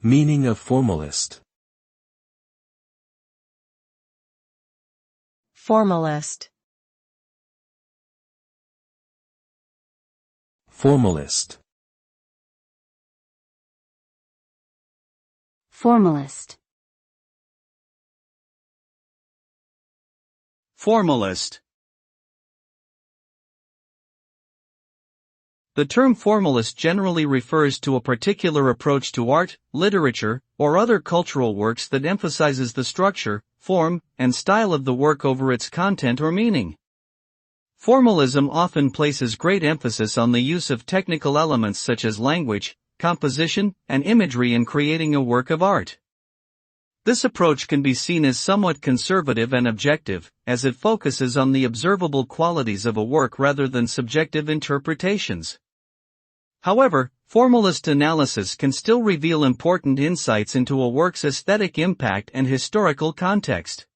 Meaning of formalist. Formalist. Formalist. Formalist. Formalist. The term formalist generally refers to a particular approach to art, literature, or other cultural works that emphasizes the structure, form, and style of the work over its content or meaning. Formalism often places great emphasis on the use of technical elements such as language, composition, and imagery in creating a work of art. This approach can be seen as somewhat conservative and objective, as it focuses on the observable qualities of a work rather than subjective interpretations. However, formalist analysis can still reveal important insights into a work's aesthetic impact and historical context.